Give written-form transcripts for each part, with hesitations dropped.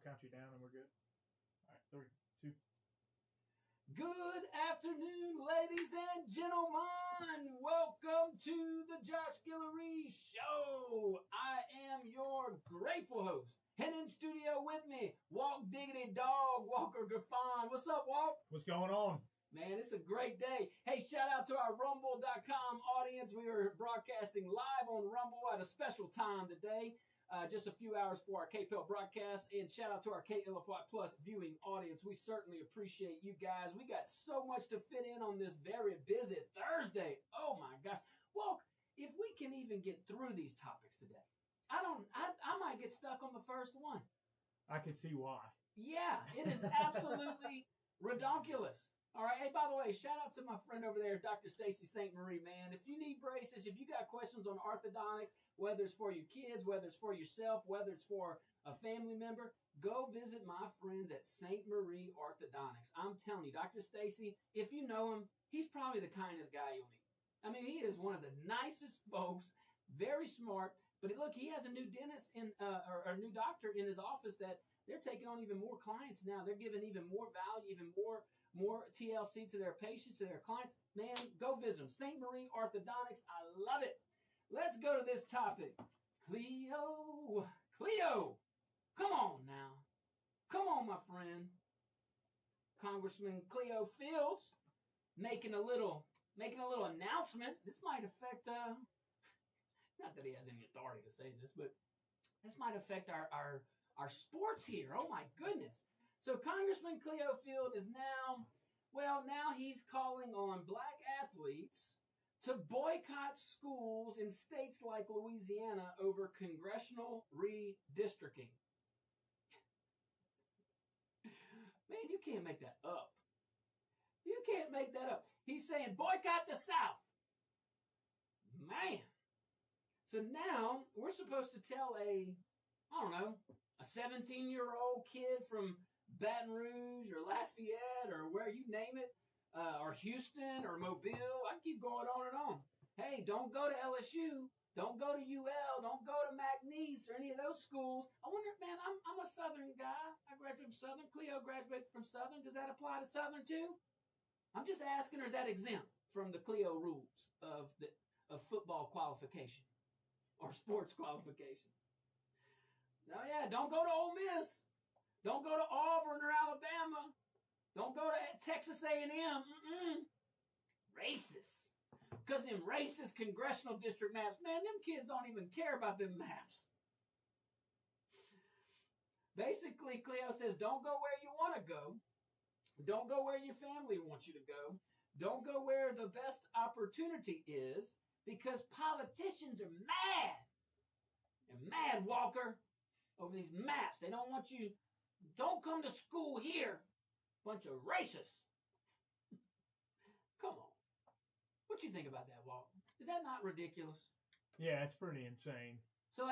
count you down and we're good. All right, 3, 2. Good afternoon, ladies and gentlemen. Welcome to the Josh Guillory Show. I am your grateful host. And in studio with me, Walk Diggity Dog, Walker Gaffon. What's up, Walk? What's going on? Man, it's a great day. Hey, shout out to our Rumble.com audience. We are broadcasting live on Rumble at a special time today. Just a few hours for our KPEL broadcast. And shout out to our KLFY Plus viewing audience. We certainly appreciate you guys. We got so much to fit in on this very busy Thursday. Oh, my gosh. Well, if we can even get through these topics today, I might get stuck on the first one. I can see why. Yeah, it is absolutely redonkulous. All right. Hey, by the way, shout out to my friend over there, Dr. Stacy St. Marie, man. If you need braces, if you got questions on orthodontics, whether it's for your kids, whether it's for yourself, whether it's for a family member, go visit my friends at St. Marie Orthodontics. I'm telling you, Dr. Stacy, if you know him, he's probably the kindest guy you'll meet. I mean, he is one of the nicest folks, very smart. But look, he has a new dentist or a new doctor in his office that they're taking on even more clients now. They're giving even more value, even more TLC to their patients, to their clients. Man, go visit them. St. Marie Orthodontics. I love it. Let's go to this topic. Cleo. Come on now. Come on, my friend. Congressman Cleo Fields making a little announcement. This might affect, not that he has any authority to say this, but this might affect our sports here. Oh, my goodness. So Congressman Cleo Field is now he's calling on black athletes to boycott schools in states like Louisiana over congressional redistricting. Man, you can't make that up. You can't make that up. He's saying boycott the South. Man. So now we're supposed to tell a 17-year-old kid from Baton Rouge or Lafayette or where you name it, or Houston or Mobile. I can keep going on and on. Hey, don't go to LSU. Don't go to UL. Don't go to McNeese or any of those schools. I wonder, man, I'm a Southern guy. I graduated from Southern. Cleo graduated from Southern. Does that apply to Southern too? I'm just asking, or is that exempt from the Cleo rules of football qualification or sports qualifications? No, yeah, don't go to Ole Miss. Don't go to Auburn or Alabama. Don't go to Texas A&M. Racist. Because them racist congressional district maps, man, them kids don't even care about them maps. Basically, Cleo says, don't go where you want to go. Don't go where your family wants you to go. Don't go where the best opportunity is, because politicians are mad. They're mad, Walker, over these maps. They don't want you. Don't come to school here. Bunch of racists. Come on. What you think about that, Walt? Is that not ridiculous? Yeah, it's pretty insane. So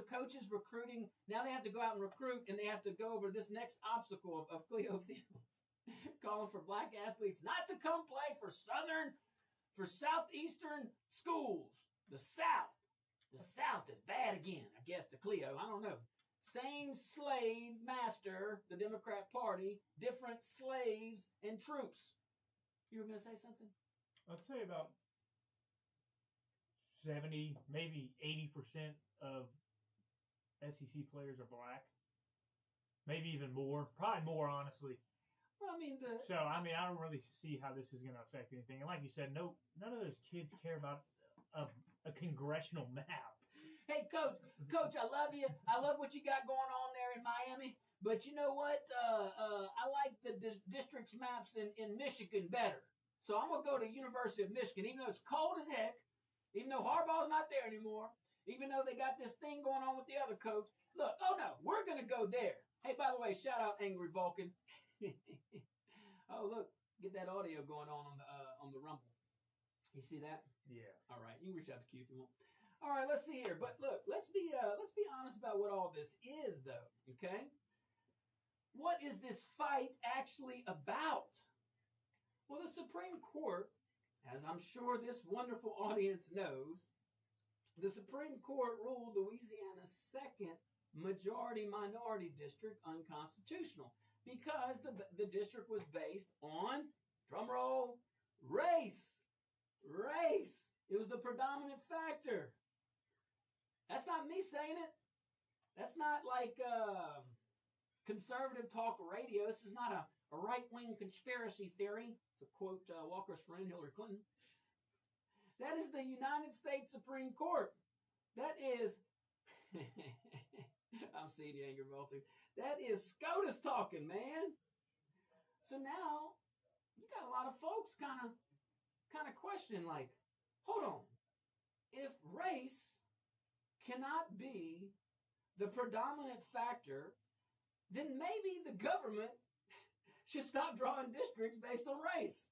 coaches recruiting, now they have to go out and recruit, and they have to go over this next obstacle of Cleo Fields, calling for black athletes not to come play for Southeastern schools. The South is bad again, I guess, to Cleo. I don't know. Same slave master, the Democrat Party, different slaves and troops. You were going to say something? I'd say about 70, maybe 80% of SEC players are black. Maybe even more. Probably more, honestly. Well, I don't really see how this is going to affect anything. And like you said, none of those kids care about a congressional map. Hey, Coach, I love you. I love what you got going on there in Miami. But you know what? I like the district's maps in Michigan better. So I'm going to go to University of Michigan, even though it's cold as heck, even though Harbaugh's not there anymore, even though they got this thing going on with the other coach. Look, oh no, we're going to go there. Hey, by the way, shout out Angry Vulcan. Oh, look, get that audio going on the Rumble. You see that? Yeah. All right. You can reach out to Q if you want. All right. Let's see here. But look, let's be honest about what all this is, though. Okay. What is this fight actually about? Well, the Supreme Court, as I'm sure this wonderful audience knows, the Supreme Court ruled Louisiana's second majority-minority district unconstitutional because the district was based on, drumroll, race. Race. It was the predominant factor. That's not me saying it. That's not like conservative talk radio. This is not a right-wing conspiracy theory, to quote Walker's friend Hillary Clinton. That is the United States Supreme Court. That is, I'm seeing the anger melting. That is SCOTUS talking, man. So now you got a lot of folks kind of questioning, like, hold on. If race cannot be the predominant factor, then maybe the government should stop drawing districts based on race.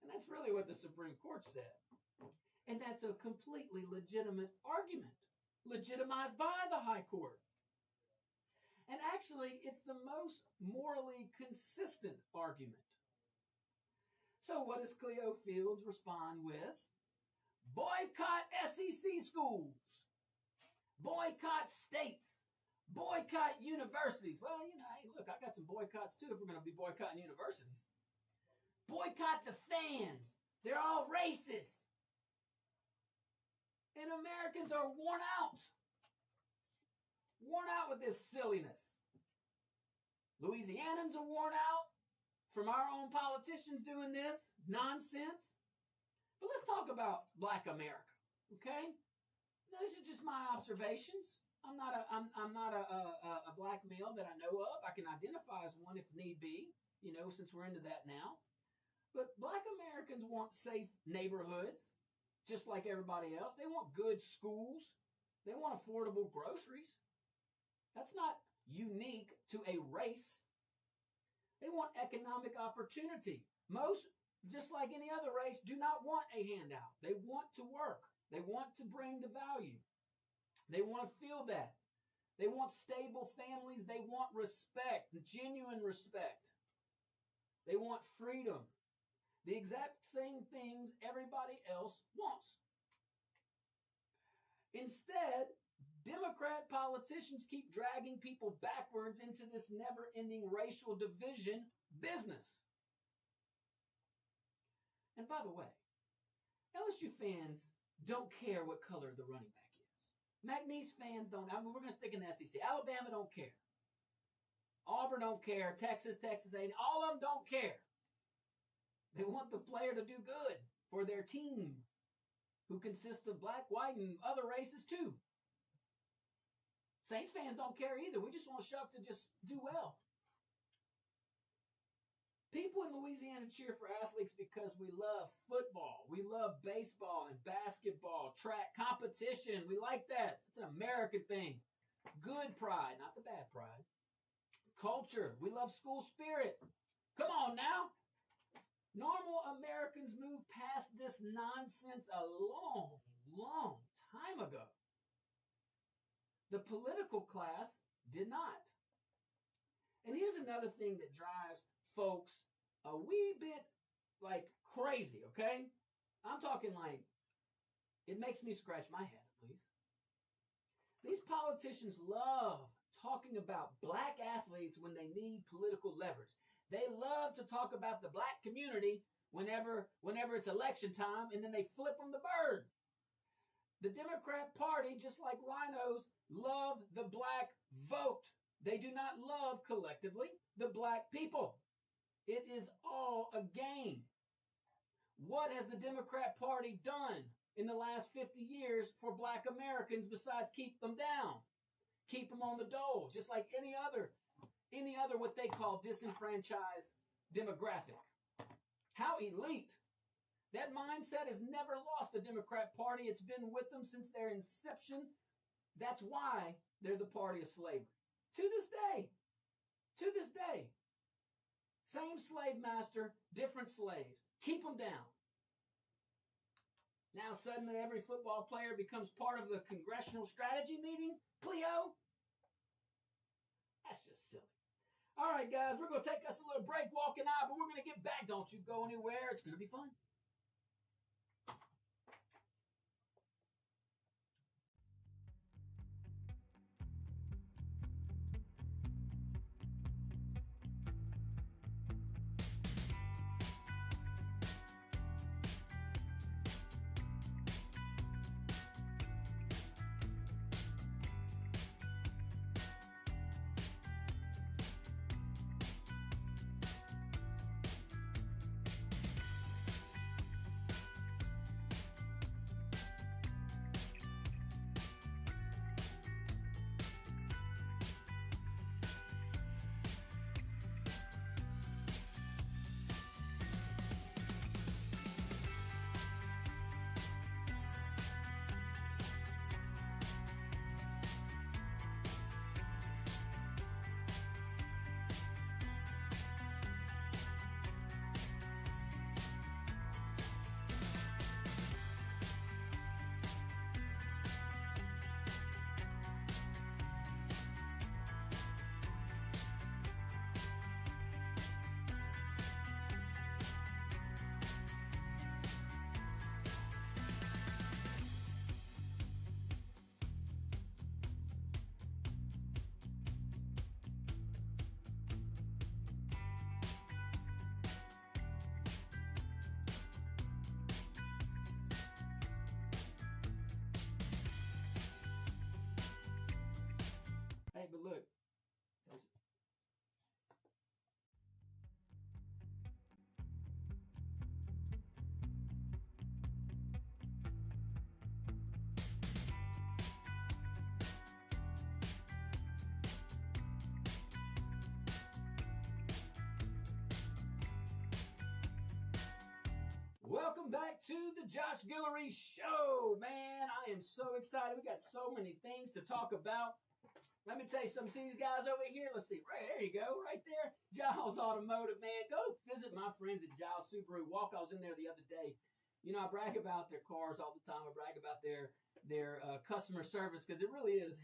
And that's really what the Supreme Court said. And that's a completely legitimate argument, legitimized by the High Court. And actually, it's the most morally consistent argument. So what does Cleo Fields respond with? Boycott SEC schools. Boycott states. Boycott universities. Well, hey, look, I got some boycotts too if we're going to be boycotting universities. Boycott the fans. They're all racist. And Americans are worn out. Worn out with this silliness. Louisianans are worn out from our own politicians doing this nonsense. But let's talk about Black America, okay? Now, this is just my observations. I'm not a black male that I know of. I can identify as one if need be, since we're into that now. But Black Americans want safe neighborhoods, just like everybody else. They want good schools. They want affordable groceries. That's not unique to a race. They want economic opportunity. Most, just like any other race, do not want a handout. They want to work. They want to bring the value. They want to feel that. They want stable families. They want respect, genuine respect. They want freedom. The exact same things everybody else wants. Instead, Democrat politicians keep dragging people backwards into this never-ending racial division business. And by the way, LSU fans don't care what color the running back is. McNeese fans don't. We're going to stick in the SEC. Alabama don't care. Auburn don't care. Texas A&M, all of them don't care. They want the player to do good for their team, who consists of black, white, and other races too. Saints fans don't care either. We just want Shuck to just do well. People in Louisiana cheer for athletes because we love football. We love baseball and basketball, track, competition. We like that. It's an American thing. Good pride, not the bad pride. Culture. We love school spirit. Come on now. Normal Americans moved past this nonsense a long, long time ago. The political class did not. And here's another thing that drives folks a wee bit like crazy, okay? I'm talking like, it makes me scratch my head, at least. These politicians love talking about black athletes when they need political leverage. They love to talk about the black community whenever it's election time, and then they flip them the bird. The Democrat Party, just like rhinos, love the black vote. They do not love, collectively, the black people. It is all a game. What has the Democrat Party done in the last 50 years for black Americans besides keep them down? Keep them on the dole, just like any other what they call disenfranchised demographic. How elite. That mindset has never lost the Democrat Party. It's been with them since their inception. That's why they're the party of slavery. To this day. To this day. Same slave master, different slaves. Keep them down. Now suddenly every football player becomes part of the congressional strategy meeting. Cleo? That's just silly. All right, guys, we're going to take us a little break, walking out, but we're going to get back. Don't you go anywhere. It's going to be fun. look. Welcome back to the Josh Guillory Show, man. I am so excited. We got so many things to talk about. Let me tell you something. See these guys over here? Let's see. Right there you go. Right there. Giles Automotive, man. Go visit my friends at Giles Subaru Walk. I was in there the other day. You know, I brag about their cars all the time. I brag about their customer service because it really is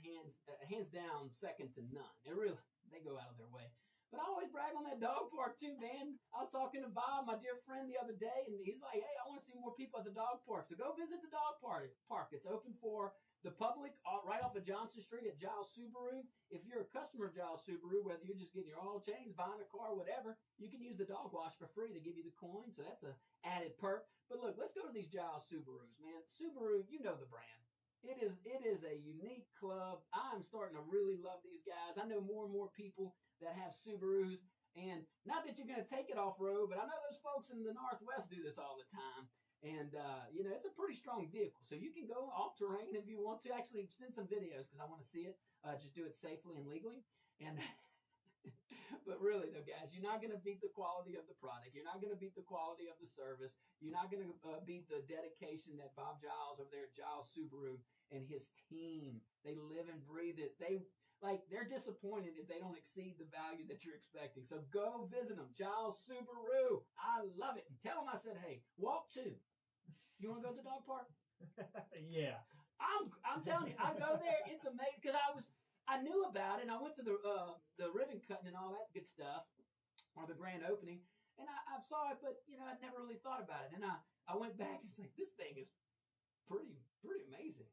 hands down second to none. They go out of their way. But I always brag on that dog park too, man. I was talking to Bob, my dear friend, the other day, and he's like, hey, I want to see more people at the dog park. So go visit the dog park. It's open for the public right off of Johnson Street at Giles Subaru. If you're a customer of Giles Subaru, whether you're just getting your oil change, buying a car, whatever, you can use the dog wash for free. They give you the coin, so that's an added perk. But look, let's go to these Giles Subarus, man. Subaru, you know the brand. It is a unique club. I'm starting to really love these guys. I know more and more people that have Subarus, and not that you're going to take it off-road, but I know those folks in the Northwest do this all the time, and, you know, it's a pretty strong vehicle, so you can go off-terrain if you want to. Actually, send some videos because I want to see it. Just do it safely and legally, and but really, though, guys, you're not going to beat the quality of the product. You're not going to beat the quality of the service. You're not going to beat the dedication that Bob Giles over there at Giles Subaru and his team, they live and breathe it. They're disappointed if they don't exceed the value that you're expecting. So go visit them. Giles Subaru. I love it. And tell them I said, hey, walk too. You want to go to the dog park? Yeah. I'm telling you, I go there. It's amazing because I knew about it, and I went to the ribbon cutting and all that good stuff, or the grand opening, and I saw it, but, you know, I'd never really thought about it. Then I went back and it's like, this thing is pretty amazing.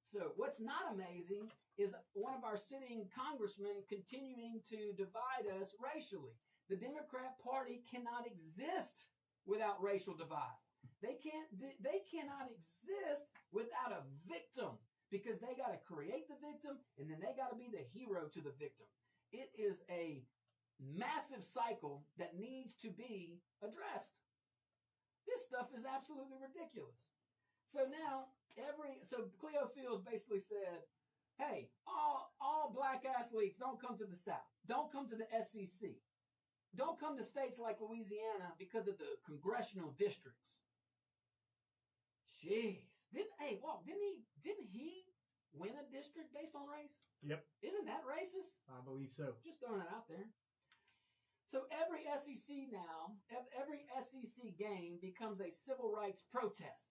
So what's not amazing is one of our sitting congressmen continuing to divide us racially. The Democrat Party cannot exist without racial divide. They cannot exist without a victim because they got to create the victim and then they got to be the hero to the victim. It is a massive cycle that needs to be addressed. This stuff is absolutely ridiculous. So now, Cleo Fields basically said, hey, all black athletes don't come to the South. Don't come to the SEC. Don't come to states like Louisiana because of the congressional districts. Jeez. Didn't he win a district based on race? Yep. Isn't that racist? I believe so. Just throwing it out there. So every SEC game becomes a civil rights protest.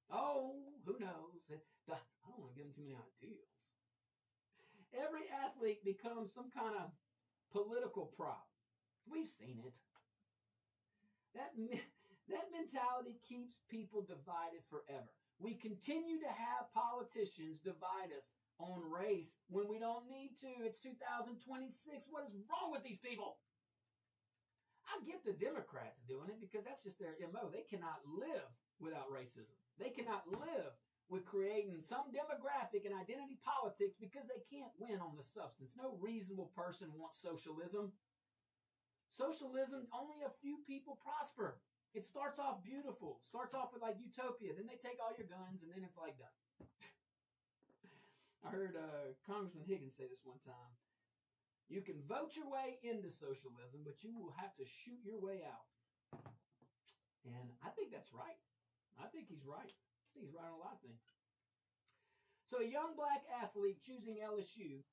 Oh, who knows? I don't want to give them too many ideals. Every athlete becomes some kind of political prop. We've seen it. That mentality keeps people divided forever. We continue to have politicians divide us on race when we don't need to. It's 2026. What is wrong with these people? I get the Democrats doing it because that's just their MO. They cannot live without racism. They cannot live with creating some demographic and identity politics because they can't win on the substance. No reasonable person wants socialism. Socialism, only a few people prosper. It starts off beautiful. Starts off with like utopia. Then they take all your guns and then it's like done. I heard Congressman Higgins say this one time. You can vote your way into socialism, but you will have to shoot your way out. And I think that's right. I think he's right. I think he's right on a lot of things. So a young black athlete choosing LSU,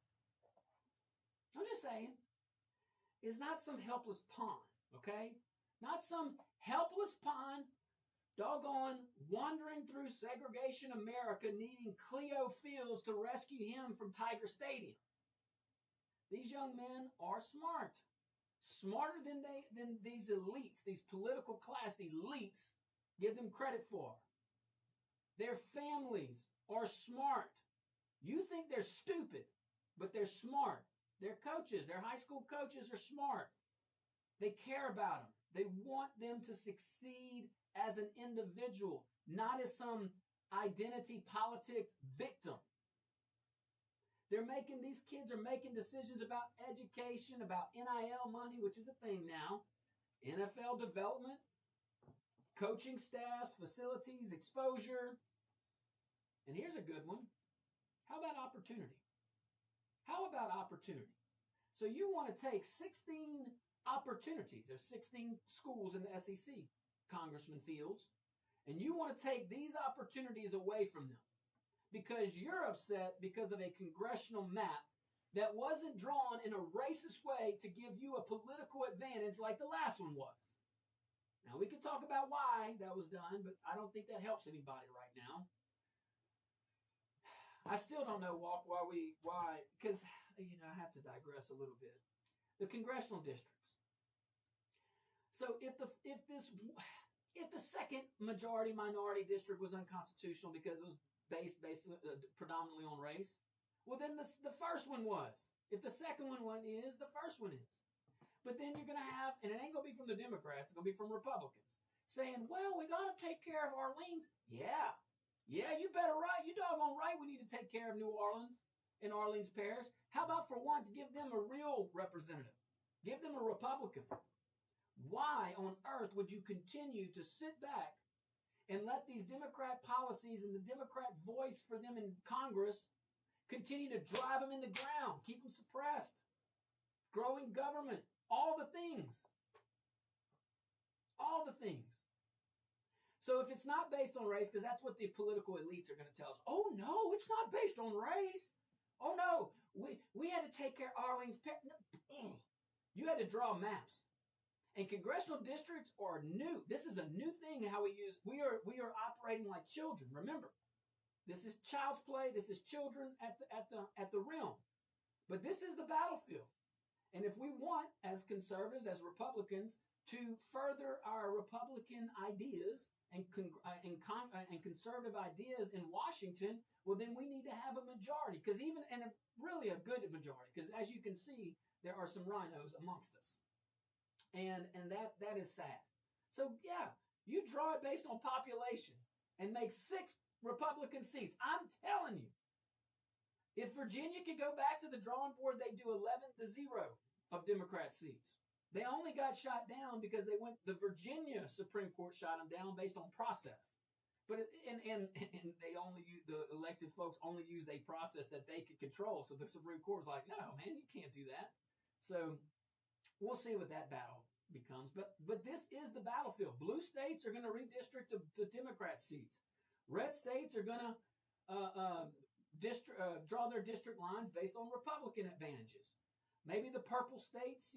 I'm just saying, is not some helpless pawn, okay? Not some helpless pawn, doggone, wandering through segregation America needing Cleo Fields to rescue him from Tiger Stadium. These young men are smart. Smarter than these elites, these political class elites give them credit for. Their families are smart. You think they're stupid, but they're smart. Their coaches, their high school coaches are smart. They care about them. They want them to succeed as an individual, not as some identity politics victim. These kids are making decisions about education, about NIL money, which is a thing now, NFL development, coaching staffs, facilities, exposure. And here's a good one. How about opportunity? How about opportunity? So you want to take 16 opportunities. There's 16 schools in the SEC, Congressman Fields, and you want to take these opportunities away from them because you're upset because of a congressional map that wasn't drawn in a racist way to give you a political advantage like the last one was. Now, we can talk about why that was done, but I don't think that helps anybody right now. I still don't know why, because, I have to digress a little bit. The congressional districts. So if the second majority minority district was unconstitutional because it was based predominantly on race, well, then the first one was. If the second one is, the first one is. But then you're going to have, and it ain't going to be from the Democrats, it's going to be from Republicans, saying, well, we got to take care of Orleans. Yeah, you better right. You doggone right we need to take care of New Orleans and Orleans Parish. How about for once give them a real representative? Give them a Republican. Why on earth would you continue to sit back and let these Democrat policies and the Democrat voice for them in Congress continue to drive them in the ground, keep them suppressed, growing government, all the things. All the things. So if it's not based on race, because that's what the political elites are going to tell us. Oh, no, it's not based on race. Oh, no, we had to take care of Orleans. You had to draw maps. And congressional districts are new. This is a new thing how we are operating like children. Remember, this is child's play. This is children at the rim. But this is the battlefield. And if we want, as conservatives, as Republicans, to further our Republican ideas and conservative ideas in Washington, well, then we need to have a majority, really a good majority, because as you can see, there are some rhinos amongst us, and that is sad. So yeah, you draw it based on population and make 6 Republican seats. I'm telling you, if Virginia could go back to the drawing board, they do 11-0 of Democrat seats. They only got shot down because the Virginia Supreme Court shot them down based on process. But and the elected folks only used a process that they could control. So the Supreme Court was like, no, man, you can't do that. So we'll see what that battle becomes. But this is the battlefield. Blue states are going to redistrict to Democrat seats. Red states are going to draw their district lines based on Republican advantages. Maybe the purple states,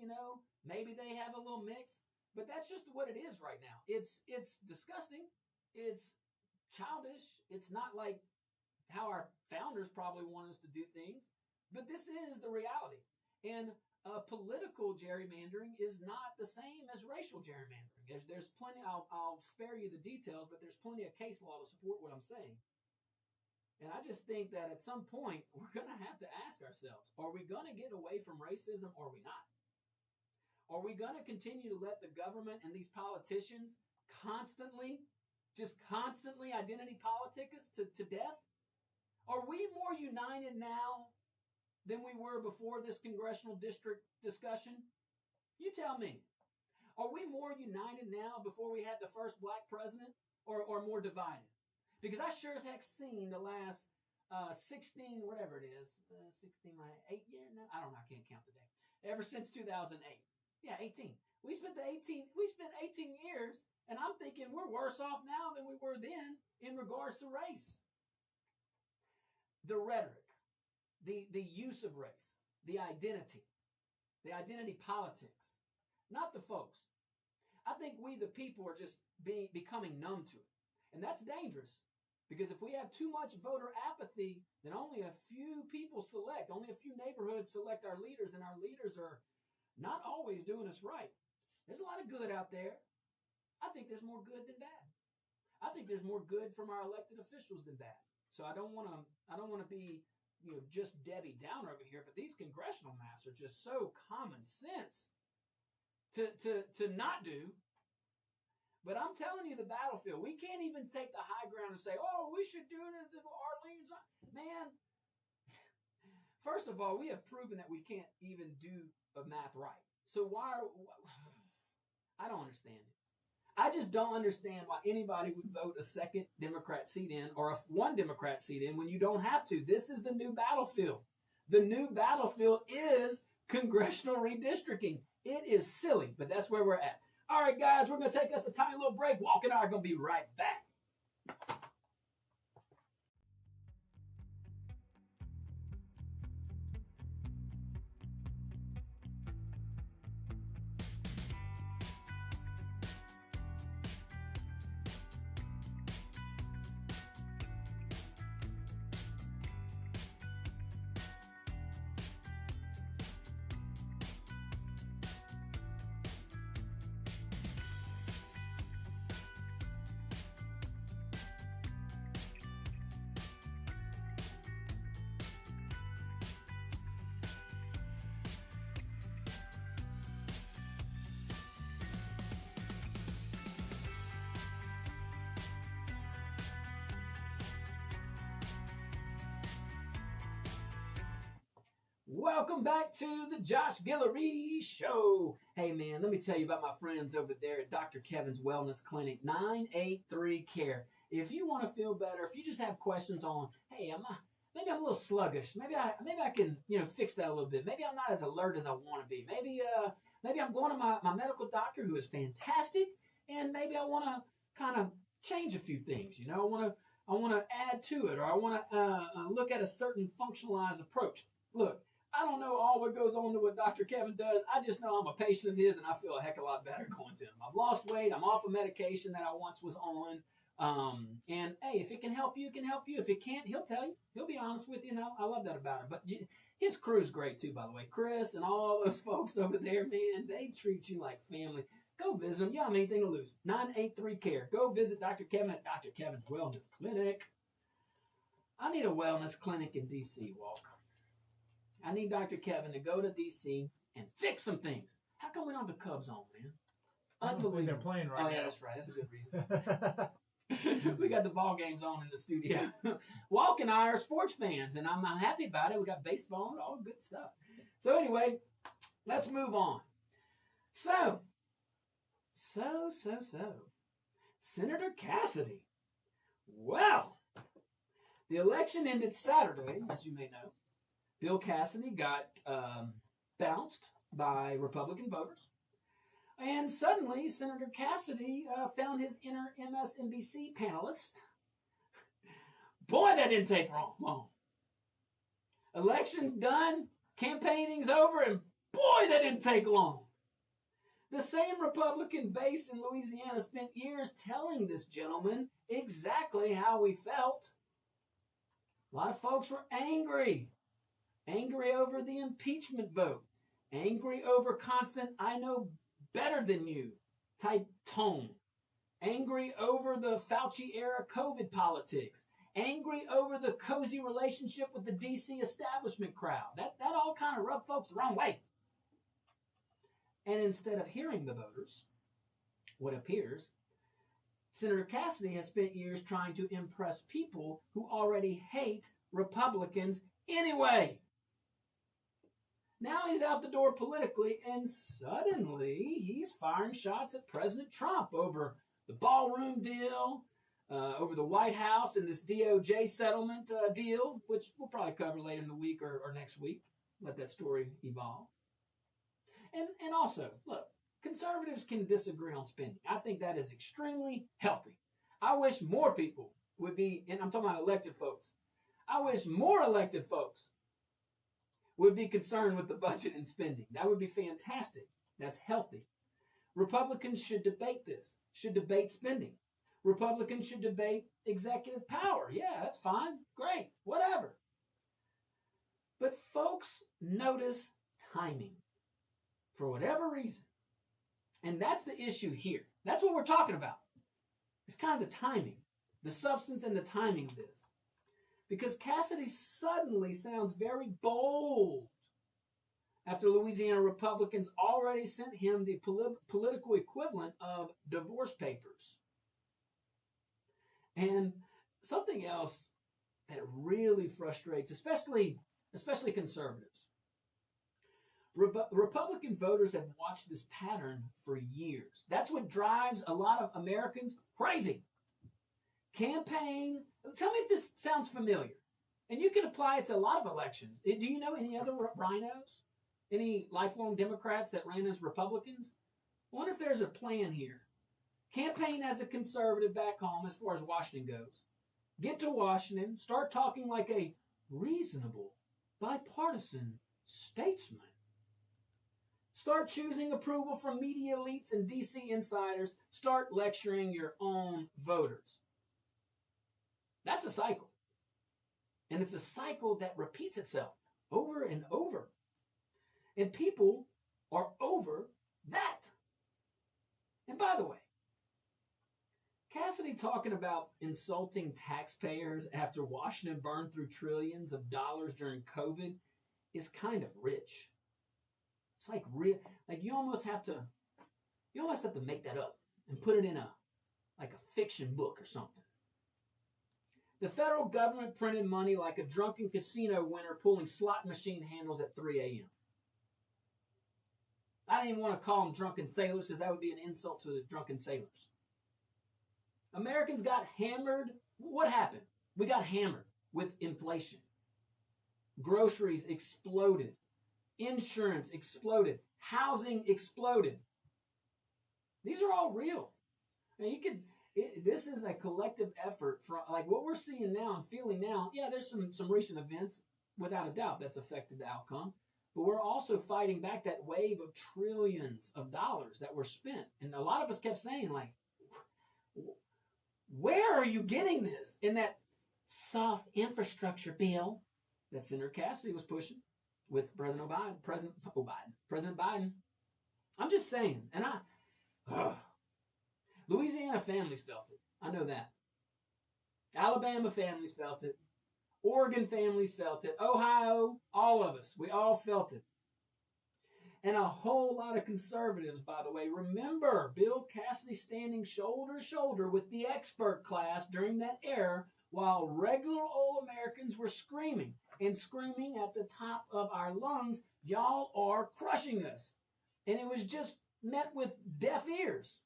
maybe they have a little mix. But that's just what it is right now. It's disgusting. It's childish. It's not like how our founders probably want us to do things. But this is the reality. And political gerrymandering is not the same as racial gerrymandering. There's plenty, I'll spare you the details, but there's plenty of case law to support what I'm saying. And I just think that at some point, we're going to have to ask ourselves, are we going to get away from racism or are we not? Are we going to continue to let the government and these politicians constantly identity politic us to death? Are we more united now than we were before this congressional district discussion? You tell me. Are we more united now before we had the first black president or more divided? Because I sure as heck seen the last 16, whatever it is, 8 years now? I don't know, I can't count today. Ever since 2008. Yeah, 18. We spent 18 years, and I'm thinking we're worse off now than we were then in regards to race. The rhetoric, the use of race, the identity politics, not the folks. I think we, the people, are just becoming numb to it. And that's dangerous. Because if we have too much voter apathy, then only a few people select, only a few neighborhoods select our leaders, and our leaders are not always doing us right. There's a lot of good out there. I think there's more good than bad. I think there's more good from our elected officials than bad. So I don't want to be, just Debbie Downer over here, but these congressional maps are just so common sense to not do. But I'm telling you, the battlefield, we can't even take the high ground and say, oh, we should do it at the Orleans. Man, First of all, we have proven that we can't even do a map right. So I don't understand it. I just don't understand why anybody would vote a second Democrat seat in or one Democrat seat in when you don't have to. This is the new battlefield. The new battlefield is congressional redistricting. It is silly, but that's where we're at. All right, guys, we're going to take us a tiny little break. Walk and I are going to be right back. Welcome back to the Josh Guillory Show. Hey, man, let me tell you about my friends over there at Dr. Kevin's Wellness Clinic, 983 Care. If you want to feel better, if you just have questions on, hey, maybe I'm a little sluggish. Maybe I can, fix that a little bit. Maybe I'm not as alert as I want to be. Maybe I'm going to my medical doctor who is fantastic, and maybe I want to kind of change a few things. I want to add to it, or I want to look at a certain functionalized approach. Look, I don't know all what goes on to what Dr. Kevin does. I just know I'm a patient of his, and I feel a heck of a lot better going to him. I've lost weight. I'm off a medication that I once was on. And, hey, if it can help you, it can help you. If it can't, he'll tell you. He'll be honest with you, and I love that about him. But his crew's great, too, by the way. Chris and all those folks over there, man, they treat you like family. Go visit them. You don't have anything to lose. 983 Care. Go visit Dr. Kevin at Dr. Kevin's Wellness Clinic. I need a wellness clinic in D.C., Walker. I need Dr. Kevin to go to D.C. and fix some things. How come we don't have the Cubs on, man? Unbelievable. They're playing right now. Oh, yeah, that's right. That's a good reason. We got the ball games on in the studio. Walk and I are sports fans, and I'm happy about it. We got baseball and all good stuff. So anyway, let's move on. So. Senator Cassidy. Well, the election ended Saturday, as you may know. Bill Cassidy got bounced by Republican voters. And suddenly, Senator Cassidy found his inner MSNBC panelist. Boy, that didn't take long. Election done, campaigning's over, and boy, that didn't take long. The same Republican base in Louisiana spent years telling this gentleman exactly how we felt. A lot of folks were angry over the impeachment vote, angry over constant "I know better than you" type tone, angry over the Fauci-era COVID politics, angry over the cozy relationship with the D.C. establishment crowd. That all kind of rubbed folks the wrong way. And instead of hearing the voters, what appears, Senator Cassidy has spent years trying to impress people who already hate Republicans anyway. Now he's out the door politically, and suddenly he's firing shots at President Trump over the Ballroom deal, over the White House and this DOJ settlement deal, which we'll probably cover later in the week or next week. Let that story evolve. And also, look, conservatives can disagree on spending. I think that is extremely healthy. I wish more people would be, and I'm talking about elected folks, I wish more elected folks would be concerned with the budget and spending. That would be fantastic. That's healthy. Republicans should debate this, should debate spending. Republicans should debate executive power. Yeah, that's fine. Great. Whatever. But folks notice timing for whatever reason. And that's the issue here. That's what we're talking about. It's kind of the timing, the substance and the timing of this. Because Cassidy suddenly sounds very bold after Louisiana Republicans already sent him the political equivalent of divorce papers. And something else that really frustrates, especially especially conservatives. Republican voters have watched this pattern for years. That's what drives a lot of Americans crazy. Campaign. Tell me if this sounds familiar. And you can apply it to a lot of elections. Do you know any other rhinos? Any lifelong Democrats that ran as Republicans? I wonder if there's a plan here. Campaign as a conservative back home as far as Washington goes. Get to Washington, start talking like a reasonable, bipartisan statesman. Start choosing approval from media elites and DC insiders. Start lecturing your own voters. That's a cycle. And it's a cycle that repeats itself over and over. And people are over that. And by the way, Cassidy talking about insulting taxpayers after Washington burned through trillions of dollars during COVID is kind of rich. It's like real, like you almost have to make that up and put it in a fiction book or something. The federal government printed money like a drunken casino winner pulling slot machine handles at 3 a.m. I didn't even want to call them drunken sailors because that would be an insult to the drunken sailors. Americans got hammered. What happened? We got hammered with inflation. Groceries exploded. Insurance exploded. Housing exploded. These are all real. Now this is a collective effort from like what we're seeing now and feeling now. Yeah, there's some recent events, without a doubt, that's affected the outcome. But we're also fighting back that wave of trillions of dollars that were spent. And a lot of us kept saying, like, where are you getting this? In that soft infrastructure bill that Senator Cassidy was pushing with President Biden. I'm just saying. And Louisiana families felt it. I know that. Alabama families felt it. Oregon families felt it. Ohio, all of us. We all felt it. And a whole lot of conservatives, by the way. Remember, Bill Cassidy standing shoulder to shoulder with the expert class during that era while regular old Americans were screaming and screaming at the top of our lungs, y'all are crushing us. And it was just met with deaf ears.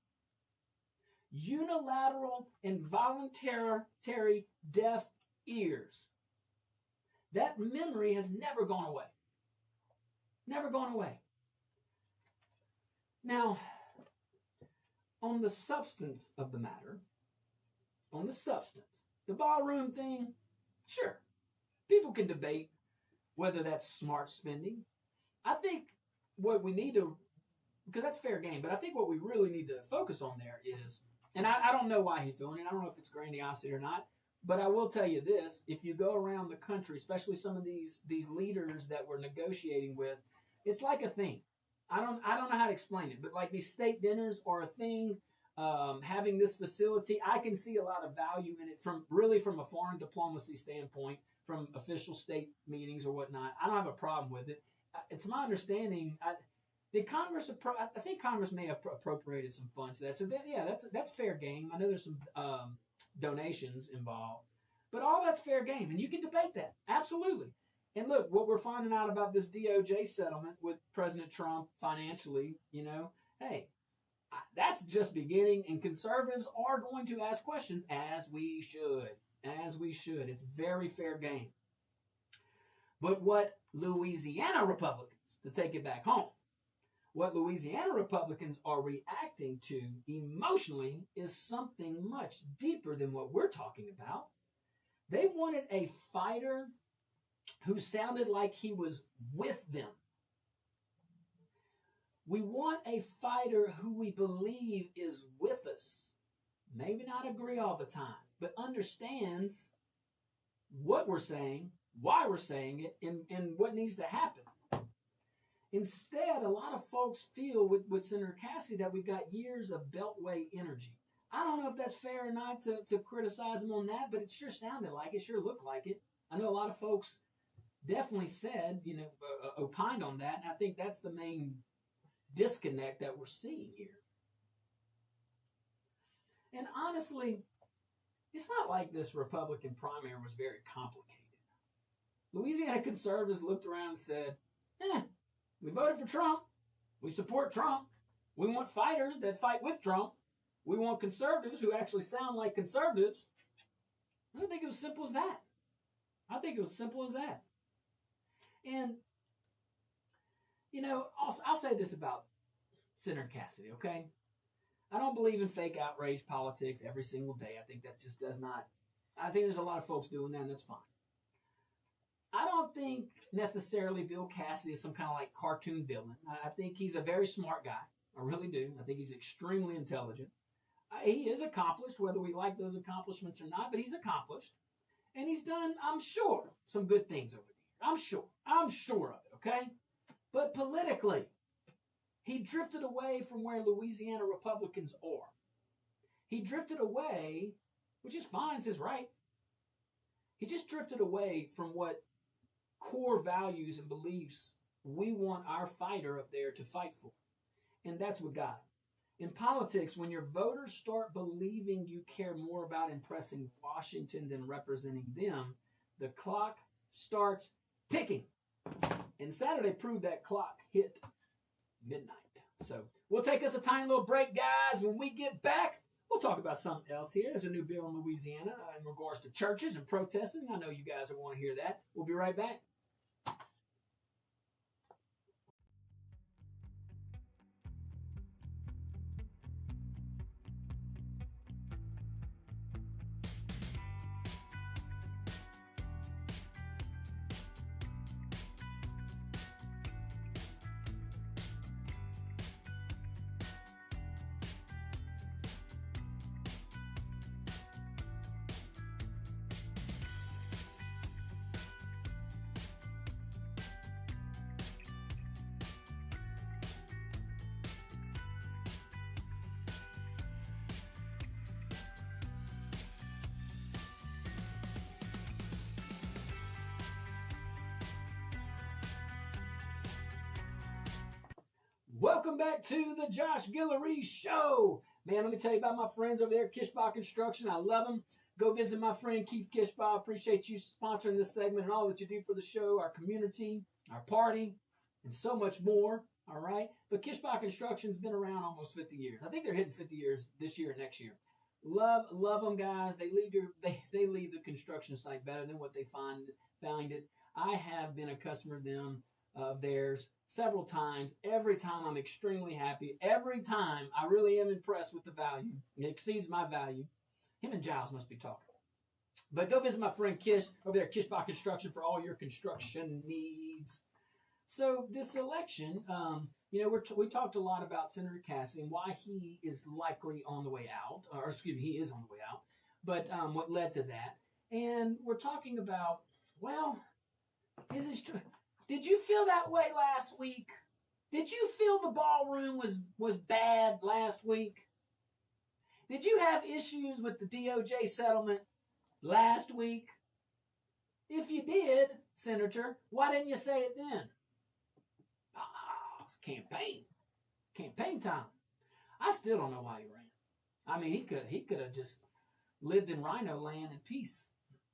Unilateral and voluntary deaf ears. That memory has never gone away. Never gone away. Now, on the substance of the matter, the ballroom thing, sure, people can debate whether that's smart spending. I think what we need to, because that's fair game, but I think what we really need to focus on there is, and I don't know why he's doing it, I don't know if it's grandiosity or not, but I will tell you this, if you go around the country, especially some of these leaders that we're negotiating with, it's like a thing. I don't know how to explain it, but like these state dinners are a thing. Having this facility, I can see a lot of value in it from a foreign diplomacy standpoint, from official state meetings or whatnot. I don't have a problem with it. It's my understanding. I think Congress may have appropriated some funds to that. So that's fair game. I know there's some donations involved, but all that's fair game, and you can debate that absolutely. And look, what we're finding out about this DOJ settlement with President Trump financially, hey, that's just beginning, and conservatives are going to ask questions, as we should. It's very fair game. But what Louisiana Republicans, to take it back home, what Louisiana Republicans are reacting to emotionally is something much deeper than what we're talking about. They wanted a fighter who sounded like he was with them. We want a fighter who we believe is with us. Maybe not agree all the time, but understands what we're saying, why we're saying it, and what needs to happen. Instead, a lot of folks feel with Senator Cassidy that we've got years of beltway energy. I don't know if that's fair or not to criticize him on that, but it sure sounded like it, sure looked like it. I know a lot of folks definitely said, opined on that, and I think that's the main disconnect that we're seeing here. And honestly, it's not like this Republican primary was very complicated. Louisiana conservatives looked around and said, we voted for Trump. We support Trump. We want fighters that fight with Trump. We want conservatives who actually sound like conservatives. I don't think it was simple as that. I think it was simple as that. And, you know, I'll say this about Senator Cassidy, okay? I don't believe in fake outrage politics every single day. I think that just does not. I think there's a lot of folks doing that, and that's fine. I don't think necessarily Bill Cassidy is some kind of like cartoon villain. I think he's a very smart guy. I really do. I think he's extremely intelligent. He is accomplished, whether we like those accomplishments or not, but he's accomplished. And he's done, I'm sure, some good things over the years. I'm sure. I'm sure of it, okay? But politically, he drifted away from where Louisiana Republicans are. He drifted away, which is fine, it's his right. He just drifted away from what core values and beliefs we want our fighter up there to fight for. And that's what got him. In politics, when your voters start believing you care more about impressing Washington than representing them, the clock starts ticking. And Saturday proved that clock hit midnight. So we'll take us a tiny little break, guys. When we get back, we'll talk about something else here. There's a new bill in Louisiana in regards to churches and protesting. I know you guys will want to hear that. We'll be right back. Welcome back to the Josh Guillory Show. Man, let me tell you about my friends over there at Kishbaugh Construction. I love them. Go visit my friend Keith Kishbaugh. Appreciate you sponsoring this segment and all that you do for the show, our community, our party, and so much more. All right? But Kishbaugh Construction's been around almost 50 years. I think they're hitting 50 years this year and next year. Love them, guys. They leave the construction site better than what they found it. I have been a customer of theirs several times. Every time I'm extremely happy. Every time I really am impressed with the value. It exceeds my value. Him and Giles must be talking. But go visit my friend Kish over there at Kishbaugh Construction for all your construction needs. So this election, we talked a lot about Senator Cassidy and why he is likely on the way out, he is on the way out, but what led to that. And we're talking about, is this true? Did you feel that way last week? Did you feel the ballroom was bad last week? Did you have issues with the DOJ settlement last week? If you did, Senator, why didn't you say it then? It's campaign time. I still don't know why he ran. I mean, he could have just lived in Rhino land in peace,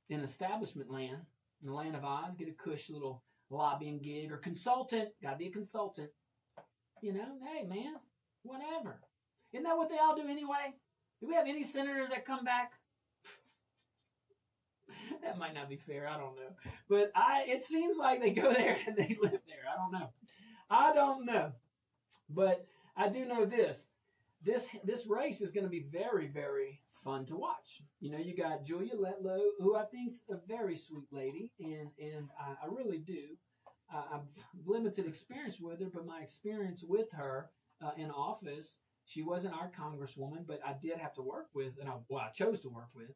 in establishment land, in the land of Oz, get a cush little lobbying gig or consultant. Gotta be a consultant. Hey man, whatever. Isn't that what they all do anyway? Do we have any senators that come back? That might not be fair. I don't know. But it seems like they go there and they live there. I don't know. But I do know this. This race is going to be very, very fun to watch. You got Julia Letlow, who I think's a very sweet lady, and I really do. I've limited experience with her, but my experience with her in office, she wasn't our congresswoman, but I did have to work with, and I chose to work with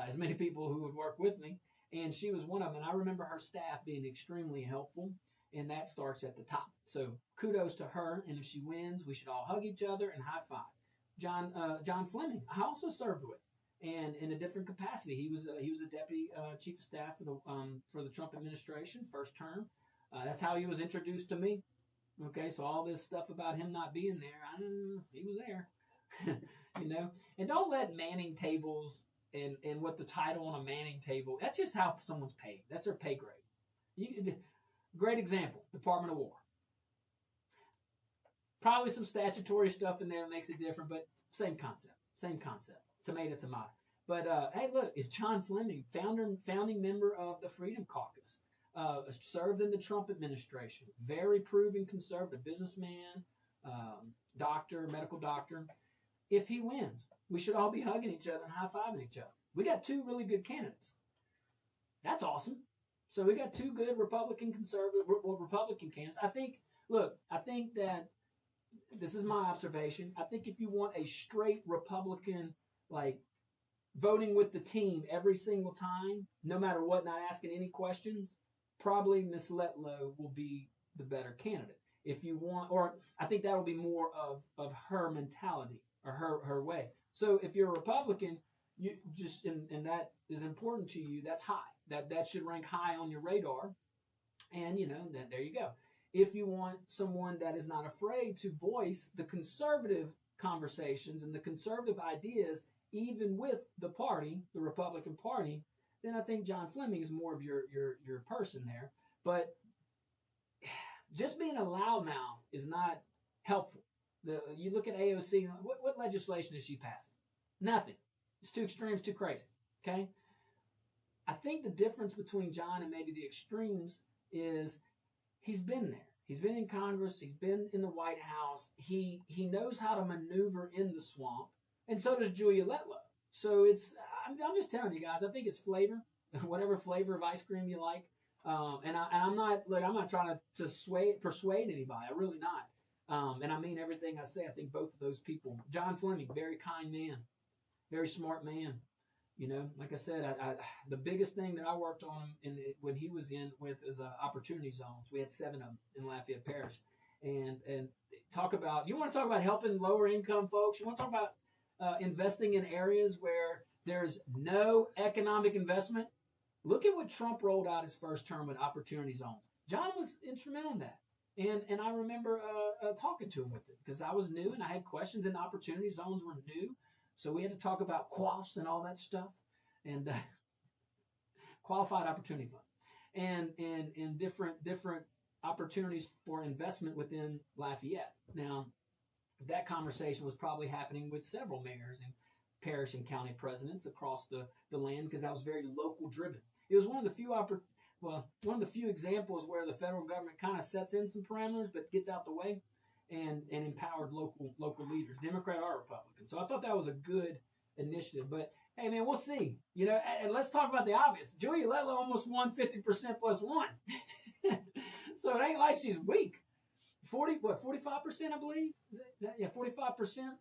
as many people who would work with me, and she was one of them. And I remember her staff being extremely helpful, and that starts at the top. So kudos to her, and if she wins, we should all hug each other and high five. John Fleming, I also served with, and in a different capacity. He was a deputy chief of staff for the Trump administration, first term. That's how he was introduced to me. Okay, so all this stuff about him not being there, I don't know, he was there. And don't let Manning tables and what the title on a Manning table, that's just how someone's paid. That's their pay grade. Great example, Department of War. Probably some statutory stuff in there that makes it different, but same concept. Tomato, tomato. But hey, look, if John Fleming, founding member of the Freedom Caucus, served in the Trump administration, very proven conservative businessman, medical doctor. If he wins, we should all be hugging each other and high-fiving each other. We got two really good candidates. That's awesome. So we got two good Republican candidates. I think that this is my observation. I think if you want a straight Republican, like voting with the team every single time, no matter what, not asking any questions, probably Miss Letlow will be the better candidate. If you want, or I think that will be more of her mentality or her way. So if you're a Republican, you just and that is important to you, that's high. That should rank high on your radar. And there you go. If you want someone that is not afraid to voice the conservative conversations and the conservative ideas, even with the party, the Republican Party, then I think John Fleming is more of your person there. But just being a loudmouth is not helpful. You look at AOC, what legislation is she passing? Nothing. It's too extreme, it's too crazy. Okay? I think the difference between John and maybe the extremes is he's been there. He's been in Congress. He's been in the White House. He knows how to maneuver in the swamp. And so does Julia Letlow. So I'm just telling you guys, I think it's flavor, whatever flavor of ice cream you like. I'm not trying to persuade anybody. I'm really not. And I mean everything I say. I think both of those people, John Fleming, very kind man, very smart man. Like I said, the biggest thing that I worked on when he was in with is opportunity zones. We had 7 of them in Lafayette Parish, and you want to talk about helping lower income folks. You want to talk about investing in areas where there's no economic investment. Look at what Trump rolled out his first term with opportunity zones. John was instrumental in that. And I remember talking to him with it because I was new and I had questions, and opportunity zones were new. So we had to talk about QOFs and all that stuff, and qualified opportunity fund, and different opportunities for investment within Lafayette. Now, that conversation was probably happening with several mayors and parish and county presidents across the land because that was very local driven. It was one of the few examples where the federal government kind of sets in some parameters but gets out the way. And empowered local leaders, Democrat or Republican. So I thought that was a good initiative. But hey, man, we'll see. And let's talk about the obvious. Julia Letlow almost won 50% plus 1. So it ain't like she's weak. 45%, I believe. Yeah, 45%.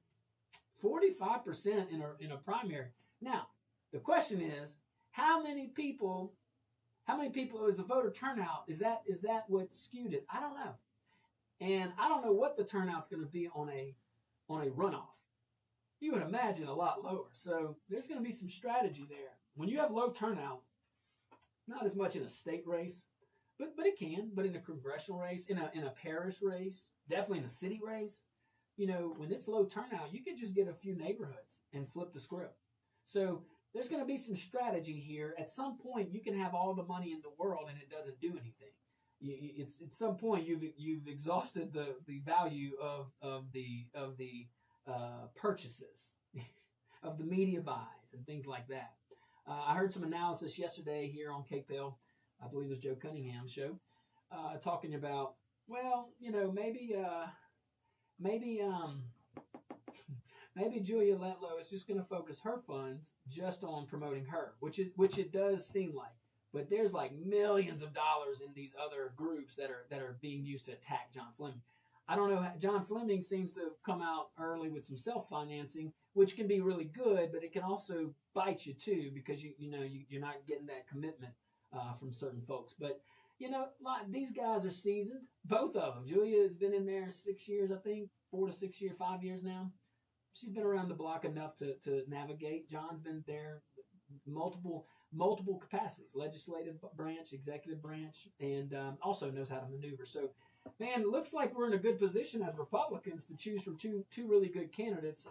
45% in a primary. Now, the question is, how many people is the voter turnout? Is that what skewed it? I don't know. And I don't know what the turnout's going to be on a runoff. You would imagine a lot lower. So there's going to be some strategy there. When you have low turnout, not as much in a state race, but it can. But in a congressional race, in a parish race, definitely in a city race, when it's low turnout, you could just get a few neighborhoods and flip the script. So there's going to be some strategy here. At some point, you can have all the money in the world and it doesn't do anything. It's at some point you've exhausted the value of the purchases, of the media buys and things like that. I heard some analysis yesterday here on KPEL, I believe it was Joe Cunningham's show, talking about maybe Julia Letlow is just going to focus her funds just on promoting her, which it does seem like. But there's like millions of dollars in these other groups that are being used to attack John Fleming. I don't know. John Fleming seems to have come out early with some self-financing, which can be really good, but it can also bite you too because you're not getting that commitment from certain folks. But these guys are seasoned, both of them. Julia has been in there 6 years, I think, 4 to 6 years, 5 years now. She's been around the block enough to navigate. John's been there multiple capacities, legislative branch, executive branch, and also knows how to maneuver. So, man, it looks like we're in a good position as Republicans to choose from two really good candidates.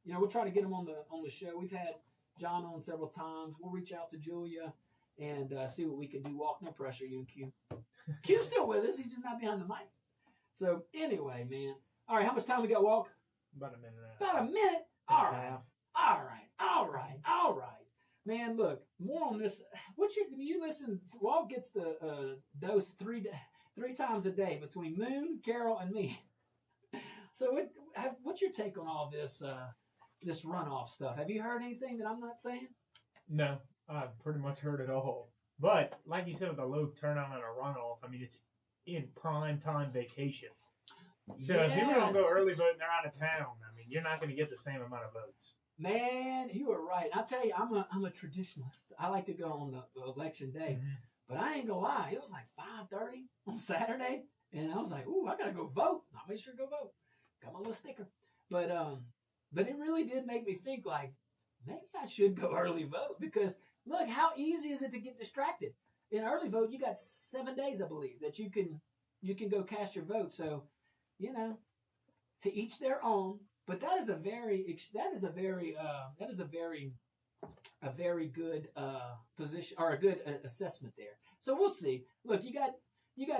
We'll try to get them on the show. We've had John on several times. We'll reach out to Julia and see what we can do. Walk, no pressure, you and Q. Q's still with us. He's just not behind the mic. So anyway, man. All right, how much time we got, Walk? About a minute and a half. About a minute? All right. Man, look, more on this. You listen, Walt gets the dose three times a day between Moon, Carol, and me. So what's your take on all this this runoff stuff? Have you heard anything that I'm not saying? No, I've pretty much heard it all. But like you said, with a low turnout and a runoff, I mean, it's in prime time vacation. So if people don't go early vote and they're out of town, I mean, you're not going to get the same amount of votes. Man, you are right. I tell you, I'm a traditionalist. I like to go on the election day, but I ain't gonna lie. It was like 5:30 on Saturday, and I was like, "Ooh, I gotta go vote." I made sure to go vote. Got my little sticker, but it really did make me think. Like, maybe I should go early vote because look, how easy is it to get distracted? In early vote, you got 7 days, I believe, that you can go cast your vote. So, to each their own. But that is a very good position or a good assessment there. So we'll see. Look, you got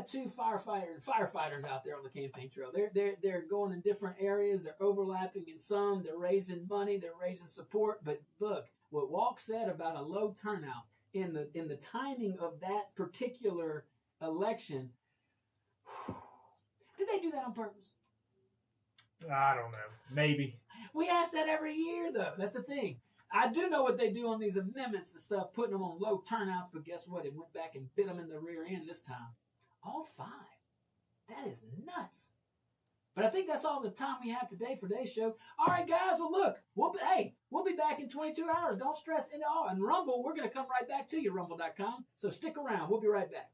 two firefighters out there on the campaign trail. They're going in different areas. They're overlapping in some. They're raising money. They're raising support. But look, what Walk said about a low turnout in the timing of that particular election. Did they do that on purpose? I don't know. Maybe. We ask that every year, though. That's the thing. I do know what they do on these amendments and stuff, putting them on low turnouts, but guess what? It went back and bit them in the rear end this time. All 5. That is nuts. But I think that's all the time we have today for today's show. All right, guys. Well, look. We'll be back in 22 hours. Don't stress at all. And Rumble, we're going to come right back to you, rumble.com. So stick around. We'll be right back.